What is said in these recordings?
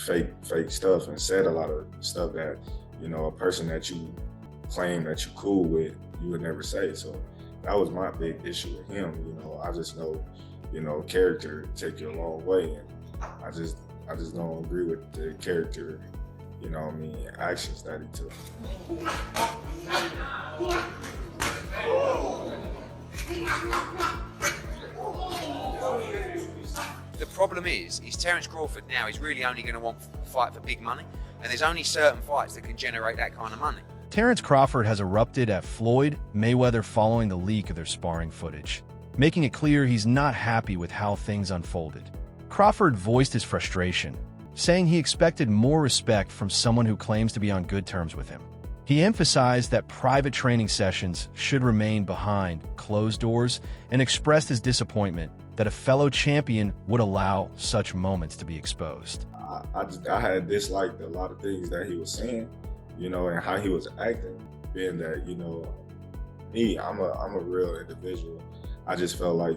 fake stuff and said a lot of stuff that, a person that you claim that you cool with, you would never say. So that was my big issue with him. I just know, character take you a long way, and I just don't agree with the character, actions that he took. The problem is Terence Crawford now is really only going to want to fight for big money, and there's only certain fights that can generate that kind of money. Terence Crawford has erupted at Floyd Mayweather following the leak of their sparring footage, making it clear he's not happy with how things unfolded. Crawford voiced his frustration, saying he expected more respect from someone who claims to be on good terms with him. He emphasized that private training sessions should remain behind closed doors and expressed his disappointment that a fellow champion would allow such moments to be exposed. I had disliked a lot of things that he was saying, and how he was acting, being that, me, I'm a real individual. I just felt like,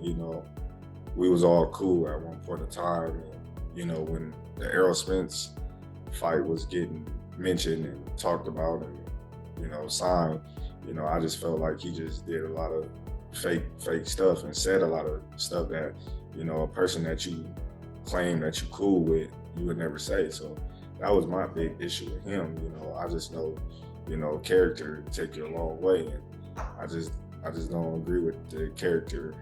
we was all cool at one point in time. And, when the Errol Spence fight was getting mentioned and talked about and, signed, I just felt like he just did a lot of fake stuff and said a lot of stuff that, a person that you claim that you cool with, you would never say. So that was my big issue with him. I just know, character take you a long way, and I just don't agree with the character,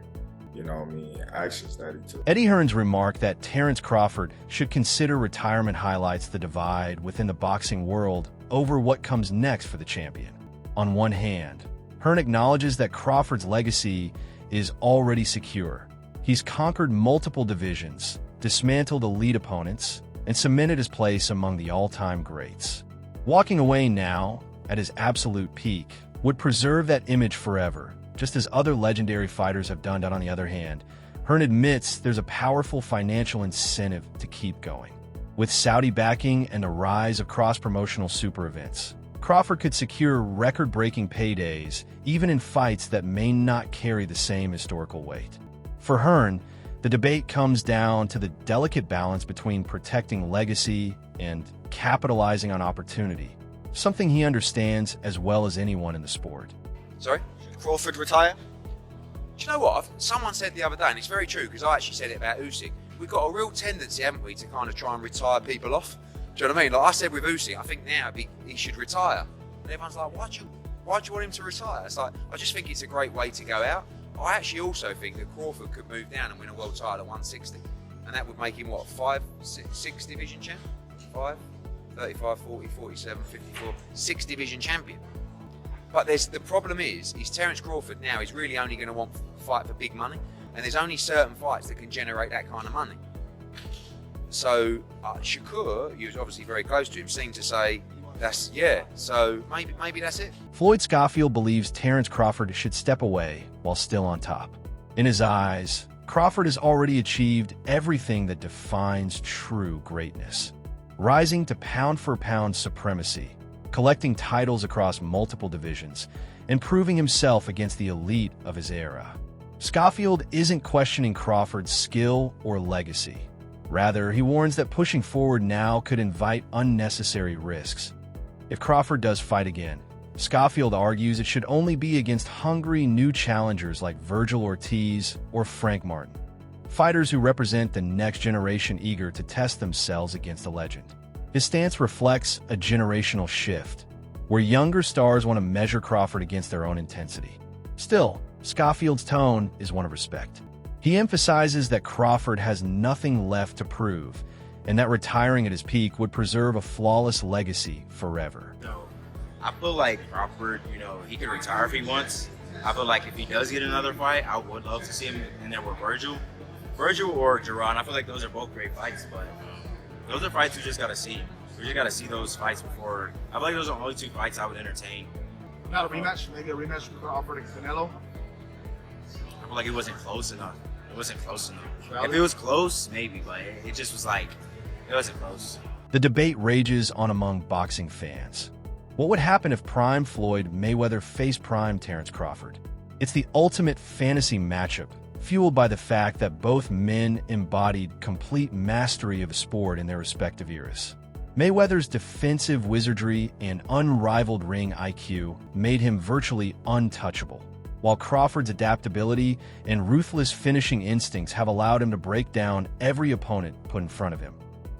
actions that he took. Eddie Hearn's remark that Terence Crawford should consider retirement highlights the divide within the boxing world over what comes next for the champion. On one hand, Hearn acknowledges that Crawford's legacy is already secure. He's conquered multiple divisions, dismantled elite opponents, and cemented his place among the all-time greats. Walking away now, at his absolute peak, would preserve that image forever, just as other legendary fighters have done. On the other hand, Hearn admits there's a powerful financial incentive to keep going. With Saudi backing and the rise of cross-promotional super events, Crawford could secure record-breaking paydays, even in fights that may not carry the same historical weight. For Hearn, the debate comes down to the delicate balance between protecting legacy and capitalizing on opportunity, something he understands as well as anyone in the sport. Sorry? Should Crawford retire? Do you know what? Someone said the other day, and it's very true, because I actually said it about Usyk, we've got a real tendency, haven't we, to kind of try and retire people off. Do you know what I mean? Like I said with Usyk, I think now he should retire. And everyone's like, why do you want him to retire? It's like, I just think it's a great way to go out. I actually also think that Crawford could move down and win a world title at 160. And that would make him, what, 6 division champ? 5, 35, 40, 47, 54, 6 division champion. But the problem is Terence Crawford now is really only going to want to fight for big money. And there's only certain fights that can generate that kind of money. So Shakur, he was obviously very close to him, seemed to say, so maybe that's it. Floyd Schofield believes Terence Crawford should step away while still on top. In his eyes, Crawford has already achieved everything that defines true greatness, rising to pound-for-pound supremacy, collecting titles across multiple divisions, and proving himself against the elite of his era. Schofield isn't questioning Crawford's skill or legacy. Rather, he warns that pushing forward now could invite unnecessary risks. If Crawford does fight again, Schofield argues it should only be against hungry new challengers like Virgil Ortiz or Frank Martin, fighters who represent the next generation eager to test themselves against a legend. His stance reflects a generational shift, where younger stars want to measure Crawford against their own intensity. Still, Schofield's tone is one of respect. He emphasizes that Crawford has nothing left to prove, and that retiring at his peak would preserve a flawless legacy forever. No, I feel like Crawford, he could retire if he wants. I feel like if he does get another fight, I would love to see him in there with Virgil or Jerron. I feel like those are both great fights, but those are fights we just got to see. We just got to see those fights before. I feel like those are the only 2 fights I would entertain. Not a rematch, maybe a rematch with Crawford and Canelo. I feel like it wasn't close enough. If it was close, maybe, but it just was like, it wasn't close. The debate rages on among boxing fans. What would happen if prime Floyd Mayweather faced prime Terence Crawford? It's the ultimate fantasy matchup fueled by the fact that both men embodied complete mastery of the sport in their respective eras. Mayweather's defensive wizardry and unrivaled ring IQ made him virtually untouchable, while Crawford's adaptability and ruthless finishing instincts have allowed him to break down every opponent put in front of him.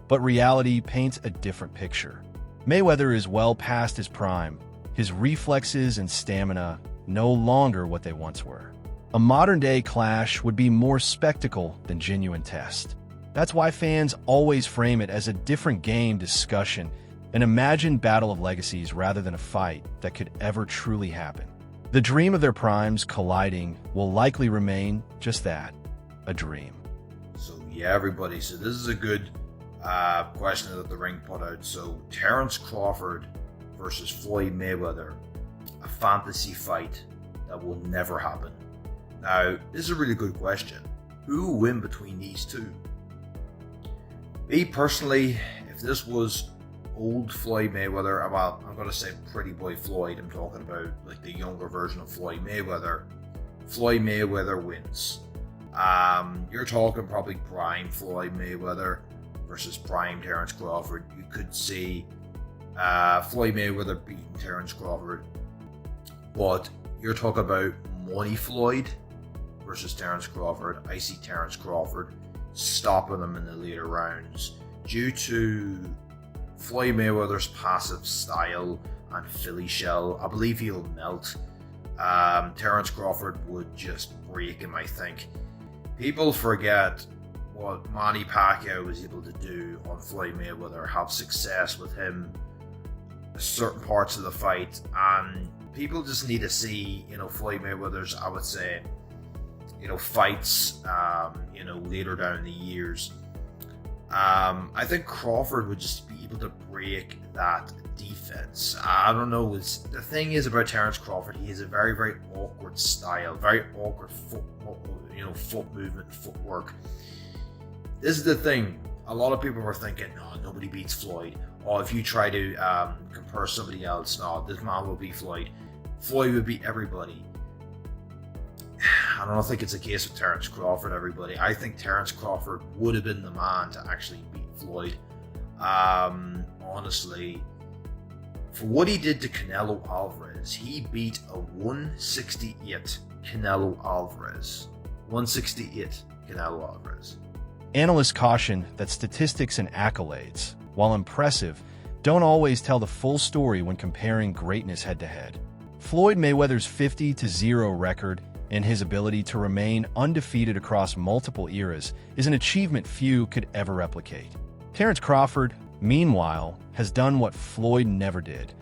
But reality paints a different picture. Mayweather is well past his prime, his reflexes and stamina no longer what they once were. A modern-day clash would be more spectacle than genuine test. That's why fans always frame it as a different game discussion, an imagined battle of legacies rather than a fight that could ever truly happen. The dream of their primes colliding will likely remain just that, a dream. So yeah, everybody, so this is a good question that the ring put out. So Terence Crawford versus Floyd Mayweather, a fantasy fight that will never happen. Now, this is a really good question. Who will win between these two? Me personally, if this was old Floyd Mayweather, well, I'm going to say pretty boy Floyd, I'm talking about like the younger version of Floyd Mayweather wins. You're talking probably prime Floyd Mayweather versus prime Terence Crawford. You could see Floyd Mayweather beating Terence Crawford, but you're talking about money Floyd versus Terence Crawford. I see Terence Crawford stopping him in the later rounds due to Floyd Mayweather's passive style and Philly shell. I believe he'll melt. Terence Crawford would just break him, I think. People forget what Manny Pacquiao was able to do on Floyd Mayweather, have success with him certain parts of the fight, and people just need to see, Floyd Mayweather's, I would say, fights, later down in the years. I think Crawford would just be able to break that defense. I don't know. The thing is about Terence Crawford, he has a very, very awkward style, very awkward foot movement, footwork. This is the thing. A lot of people were thinking, no, nobody beats Floyd. Or if you try to compare somebody else, no, this man will beat Floyd. Floyd would beat everybody. I don't think it's a case of Terence Crawford, everybody. I think Terence Crawford would have been the man to actually beat Floyd. Honestly, for what he did to Canelo Alvarez, he beat a 168 Canelo Alvarez. 168 Canelo Alvarez. Analysts caution that statistics and accolades, while impressive, don't always tell the full story when comparing greatness head-to-head. Floyd Mayweather's 50-0 record and his ability to remain undefeated across multiple eras is an achievement few could ever replicate. Terence Crawford, meanwhile, has done what Floyd never did,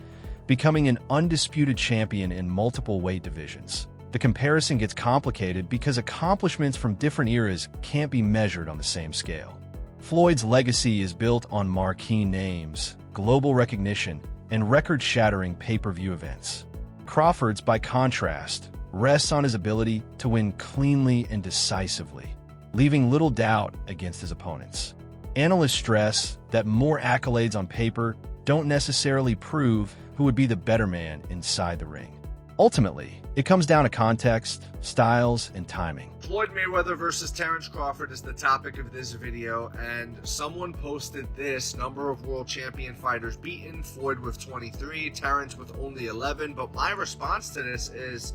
becoming an undisputed champion in multiple weight divisions. The comparison gets complicated because accomplishments from different eras can't be measured on the same scale. Floyd's legacy is built on marquee names, global recognition, and record-shattering pay-per-view events. Crawford's, by contrast, rests on his ability to win cleanly and decisively, leaving little doubt against his opponents. Analysts stress that more accolades on paper don't necessarily prove who would be the better man inside the ring. Ultimately, it comes down to context, styles, and timing. Floyd Mayweather versus Terence Crawford is the topic of this video, and someone posted this number of world champion fighters beaten, Floyd with 23, Terence with only 11, but my response to this is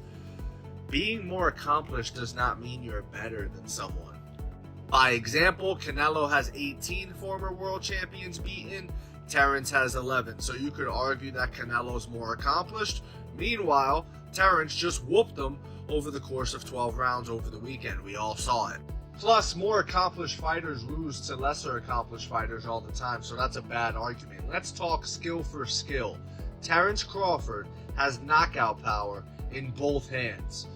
being more accomplished does not mean you're better than someone. By example, Canelo has 18 former world champions beaten, Terence has 11, so you could argue that Canelo's more accomplished. Meanwhile, Terence just whooped him over the course of 12 rounds over the weekend. We all saw it. Plus, more accomplished fighters lose to lesser accomplished fighters all the time, so that's a bad argument. Let's talk skill for skill. Terence Crawford has knockout power in both hands.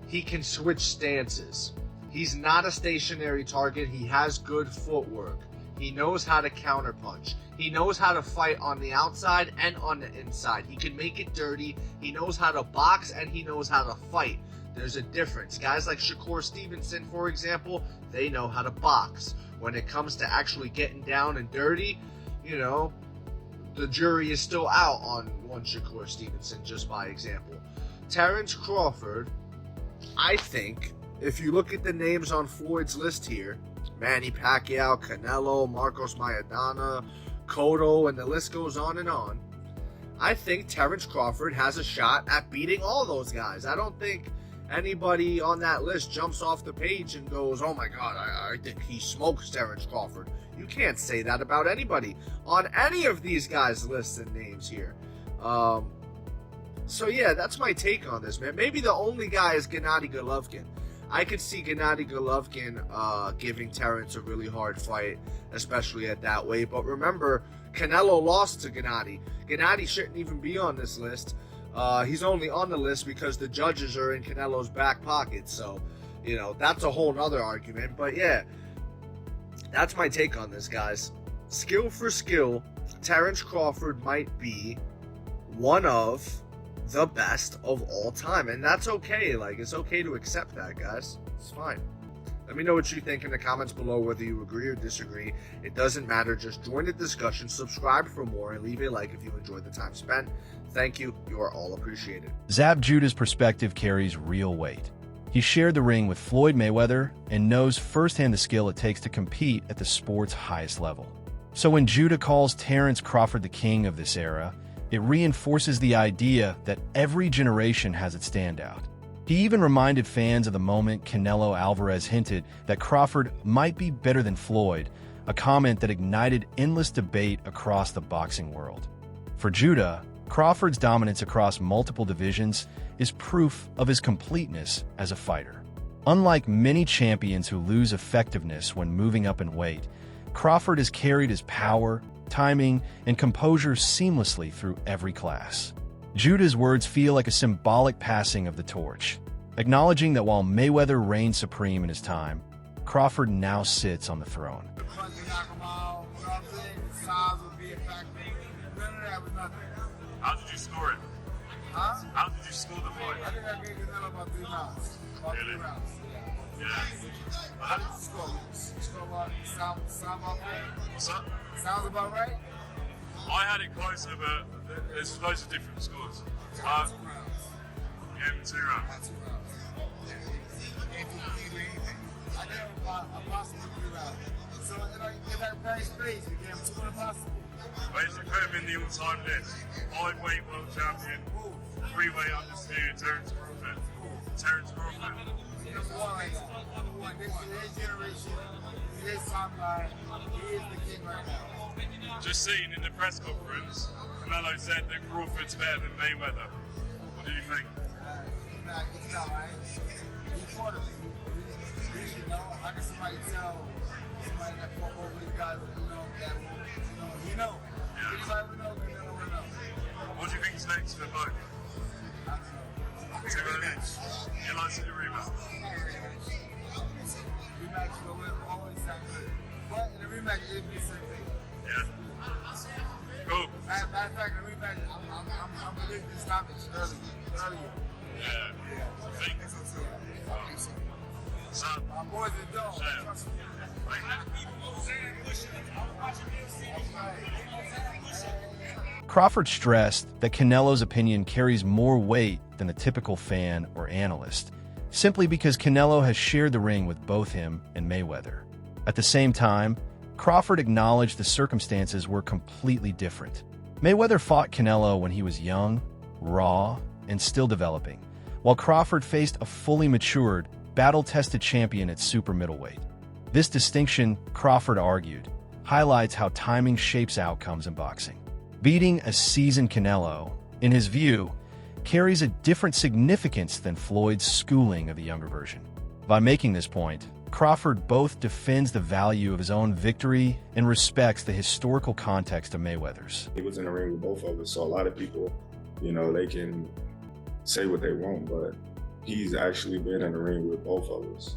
He can switch stances. He's not a stationary target. He has good footwork. He knows how to counterpunch. He knows how to fight on the outside and on the inside. He can make it dirty. He knows how to box and he knows how to fight. There's a difference. Guys like Shakur Stevenson, for example, they know how to box. When it comes to actually getting down and dirty, the jury is still out on one Shakur Stevenson, just by example. Terence Crawford, I think, if you look at the names on Floyd's list here, Manny Pacquiao, Canelo, Marcos Maidana, Cotto, and the list goes on and on, I think Terence Crawford has a shot at beating all those guys. I don't think anybody on that list jumps off the page and goes, oh my God, I think he smokes Terence Crawford. You can't say that about anybody on any of these guys' lists and names here. So yeah, that's my take on this, man. Maybe the only guy is Gennady Golovkin. I could see Gennady Golovkin giving Terence a really hard fight, especially at that weight. But remember, Canelo lost to Gennady. Gennady shouldn't even be on this list. He's only on the list because the judges are in Canelo's back pocket. So, you know, that's a whole other argument. But yeah, that's my take on this, guys. Skill for skill, Terence Crawford might be one of the best of all time, and that's okay. Like, it's okay to accept that, guys. It's fine. Let me know what you think in the comments below, whether you agree or disagree. It doesn't matter. Just join the discussion, subscribe for more, and leave a like if you enjoyed the time spent. Thank you. You are all appreciated. Zab Judah's perspective carries real weight. He shared the ring with Floyd Mayweather and knows firsthand the skill it takes to compete at the sport's highest level. So when Judah calls Terence Crawford the king of this era, it reinforces the idea that every generation has its standout. He even reminded fans of the moment Canelo Alvarez hinted that Crawford might be better than Floyd, a comment that ignited endless debate across the boxing world. For Judah, Crawford's dominance across multiple divisions is proof of his completeness as a fighter. Unlike many champions who lose effectiveness when moving up in weight, Crawford has carried his power, timing, and composure seamlessly through every class. Judah's words feel like a symbolic passing of the torch, acknowledging that while Mayweather reigned supreme in his time, Crawford now sits on the throne. How did you score it? Huh? How did you score the fight? I think I gave Canelo about 3 rounds. Really? Yeah. How did you score? Score about sound about right? What's that? Sounds about right? I had it closer, but there's loads of different scores. Two Yeah, rounds. in 2 rounds. 2 rounds. Can't do anything. I gave him a possible 3 rounds. So in that very space, we gave him 2 impossible. Basically, put him in the all-time list. 5-weight world champion, 3-weight undisputed, Terence Crawford. Terence Crawford. Number one right now. Number one. This is his generation. His timeline. He is the king right now. Just seen in the press conference, Canelo said that Crawford's better than Mayweather. What do you think? He's not right. He's part of it. You know, how can somebody tell somebody that fought over these guys, you know, that you know. Yeah. Anybody would know, they don't know. What do you think's next for both? I don't know. Two rematch. You like to see a rematch? Rematch will always sound good. But in the rematch, it'll be the same thing. Yeah. Cool. Matter of fact, in the rematch, I'm predicting stoppage earlier. Yeah. Think? So, My boys are done. yeah. Trust me. Crawford stressed that Canelo's opinion carries more weight than a typical fan or analyst, simply because Canelo has shared the ring with both him and Mayweather. At the same time, Crawford acknowledged the circumstances were completely different. Mayweather fought Canelo when he was young, raw, and still developing, while Crawford faced a fully matured, battle-tested champion at super middleweight. This distinction, Crawford argued, highlights how timing shapes outcomes in boxing. Beating a seasoned Canelo, in his view, carries a different significance than Floyd's schooling of the younger version. By making this point, Crawford both defends the value of his own victory and respects the historical context of Mayweather's. He was in the ring with both of us, so a lot of people, you know, they can say what they want, but he's actually been in the ring with both of us.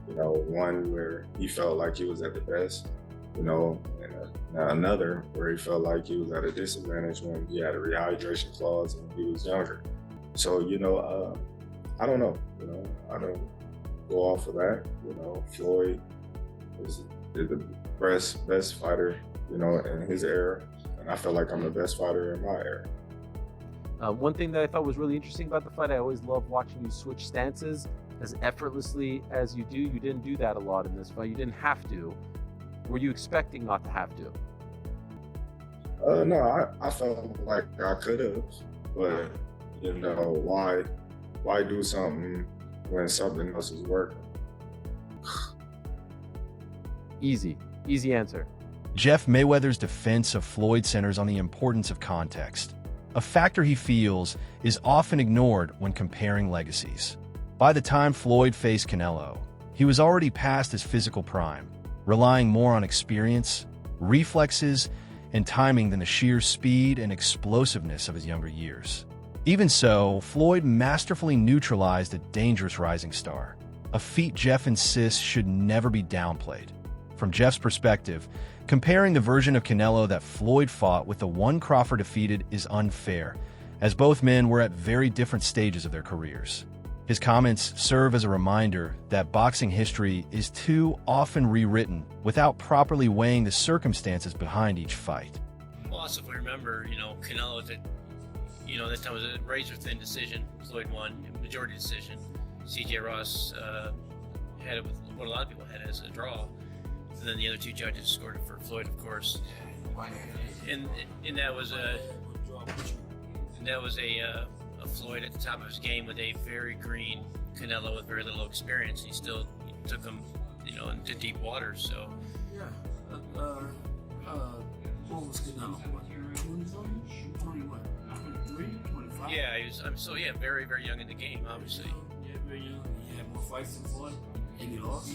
You know, one where he felt like he was at the best, you know, and another where he felt like he was at a disadvantage when he had a rehydration clause and he was younger. So, you know, I don't know, you know, I don't go off of that. You know, Floyd is the best fighter, you know, in his era, and I feel like I'm the best fighter in my era. One thing that I thought was really interesting about the fight, I always love watching you switch stances. as effortlessly as you do. You didn't do that a lot in this fight. You didn't have to. Were you expecting not to have to? No, I felt like I could have, but you know, why do something when something else is working? Easy answer. Jeff Mayweather's defense of Floyd centers on the importance of context, a factor he feels is often ignored when comparing legacies. By the time Floyd faced Canelo, he was already past his physical prime, relying more on experience, reflexes, and timing than the sheer speed and explosiveness of his younger years. Even so, Floyd masterfully neutralized a dangerous rising star, a feat Jeff insists should never be downplayed. From Jeff's perspective, comparing the version of Canelo that Floyd fought with the one Crawford defeated is unfair, as both men were at very different stages of their careers. His comments serve as a reminder that boxing history is too often rewritten without properly weighing the circumstances behind each fight. Well, also if we remember, Canelo, that time was a razor-thin decision. Floyd won, majority decision. C.J. Ross had it with what a lot of people had as a draw. And then the other two judges scored it for Floyd, of course. And that was a Floyd at the top of his game with a very green Canelo with very little experience. He still took him, into deep waters. So yeah, what was Canelo? 20-something? 23, 25? Yeah, very, very young in the game, obviously. Yeah, very young. He had more fights than Floyd, and he lost.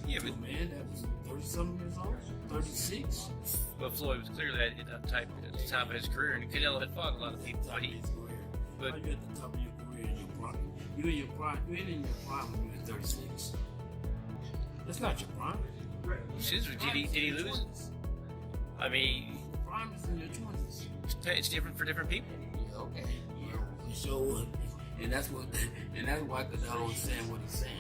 Yeah, but man, that was 30-something years old, 36. But Floyd was clearly at the top of his career, and Canelo had fought a lot of people. But you're at the top of your career in your prime. You ain't in your prime when you're 36. That's not your prime. Did he lose? I mean, prime is in your 20s. It's different for different people. Okay. Yeah, so, and that's why Canelo is saying what he's saying.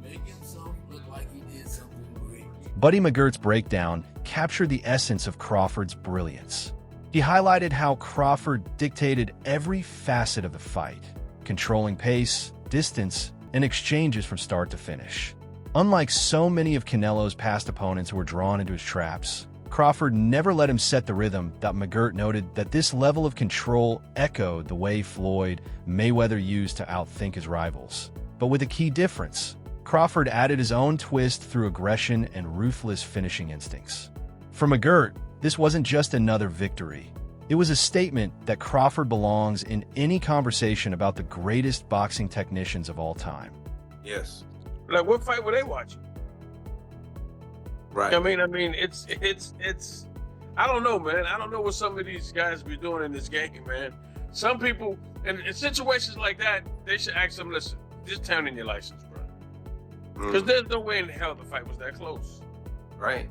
Make himself look like he did something great. Buddy McGirt's breakdown captured the essence of Crawford's brilliance. He highlighted how Crawford dictated every facet of the fight, controlling pace, distance, and exchanges from start to finish. Unlike so many of Canelo's past opponents who were drawn into his traps, Crawford never let him set the rhythm. McGirt noted that this level of control echoed the way Floyd Mayweather used to outthink his rivals. But with a key difference, Crawford added his own twist through aggression and ruthless finishing instincts. For McGirt, this wasn't just another victory. It was a statement that Crawford belongs in any conversation about the greatest boxing technicians of all time. Yes. Like, what fight were they watching? Right. I mean, it's. I don't know, man. I don't know what some of these guys be doing in this game, man. Some people, in situations like that, they should ask them, listen, just turn in your license, bro. Because there's no way in hell the fight was that close. Right.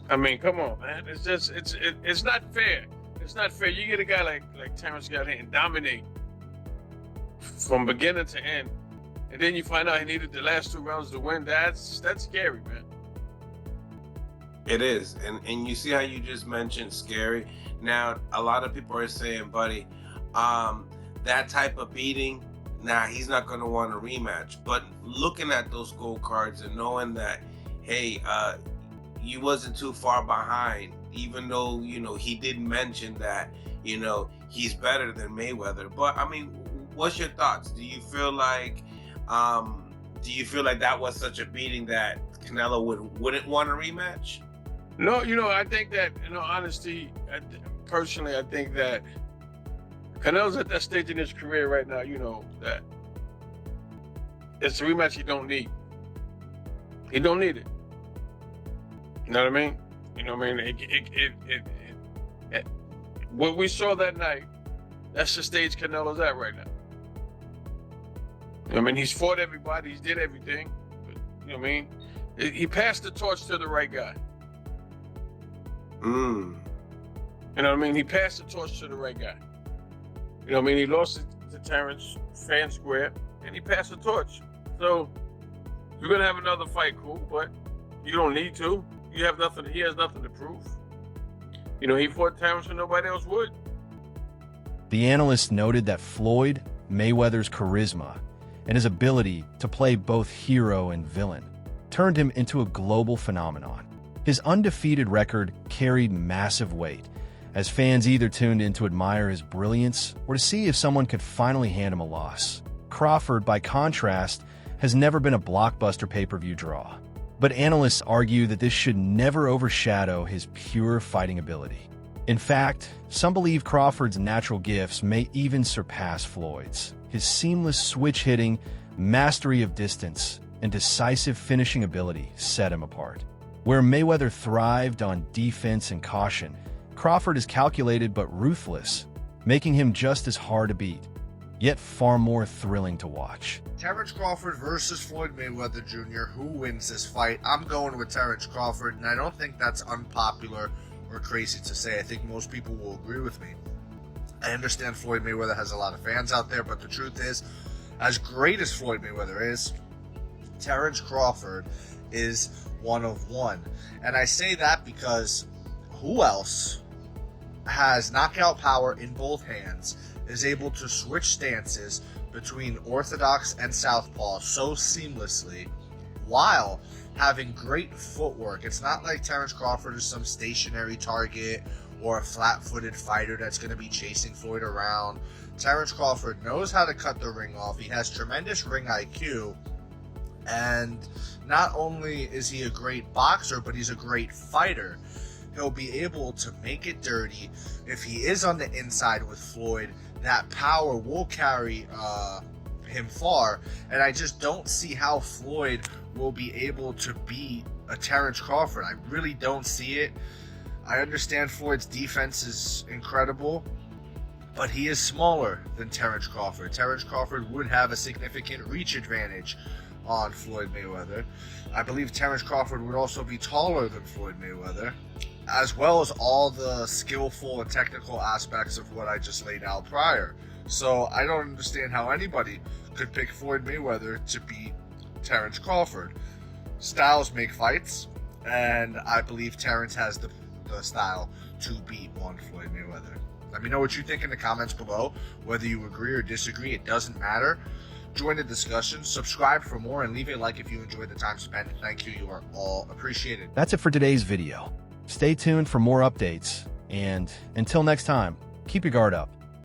I mean, come on, man. It's just, it's not fair. It's not fair. You get a guy like Terence got here and dominate from beginning to end, and then you find out he needed the last 2 rounds to win. That's scary, man. It is, and you see how you just mentioned scary. Now, a lot of people are saying, buddy, that type of beating, he's not going to want a rematch. But looking at those scorecards and knowing that, hey, you wasn't too far behind, even though, he did mention that, he's better than Mayweather. But, I mean, what's your thoughts? Do you feel like that was such a beating that Canelo wouldn't want a rematch? No, I think that, in all honesty, personally, I think that Canelo's at that stage in his career right now, that it's a rematch he don't need. He don't need it. You know what I mean? What we saw that night, that's the stage Canelo's at right now. He's fought everybody, he's did everything. But, you know what I mean? He passed the torch to the right guy. You know what I mean? He passed the torch to the right guy. You know what I mean? He lost it to Terence fair and square, and he passed the torch. So you're gonna have another fight, cool, but you don't need to. You have nothing. He has nothing to prove. He fought Terence when nobody else would. The analyst noted that Floyd Mayweather's charisma and his ability to play both hero and villain turned him into a global phenomenon. His undefeated record carried massive weight, as fans either tuned in to admire his brilliance or to see if someone could finally hand him a loss. Crawford, by contrast, has never been a blockbuster pay-per-view draw, but analysts argue that this should never overshadow his pure fighting ability. In fact, some believe Crawford's natural gifts may even surpass Floyd's. His seamless switch hitting, mastery of distance, and decisive finishing ability set him apart. Where Mayweather thrived on defense and caution, Crawford is calculated but ruthless, making him just as hard to beat, yet far more thrilling to watch. Terence Crawford versus Floyd Mayweather Jr. Who wins this fight? I'm going with Terence Crawford, and I don't think that's unpopular or crazy to say. I think most people will agree with me. I understand Floyd Mayweather has a lot of fans out there, but the truth is, as great as Floyd Mayweather is, Terence Crawford is one of one. And I say that because who else has knockout power in both hands, is able to switch stances between orthodox and southpaw so seamlessly while having great footwork? It's not like Terence Crawford is some stationary target or a flat-footed fighter that's going to be chasing Floyd around. Terence Crawford knows how to cut the ring off. He has tremendous ring IQ, and not only is he a great boxer, but he's a great fighter. He'll be able to make it dirty. If he is on the inside with Floyd, that power will carry him far, and I just don't see how Floyd will be able to beat a Terence Crawford. I really don't see it. I understand Floyd's defense is incredible, but he is smaller than Terence Crawford. Terence Crawford would have a significant reach advantage on Floyd Mayweather. I believe Terence Crawford would also be taller than Floyd Mayweather, as well as all the skillful and technical aspects of what I just laid out prior. So I don't understand how anybody could pick Floyd Mayweather to beat Terence Crawford. Styles make fights, and I believe Terence has the style to beat one Floyd Mayweather. Let me know what you think in the comments below. Whether you agree or disagree, it doesn't matter. Join the discussion, subscribe for more, and leave a like if you enjoyed the time spent. Thank you. You are all appreciated. That's it for today's video. Stay tuned for more updates, and until next time, keep your guard up.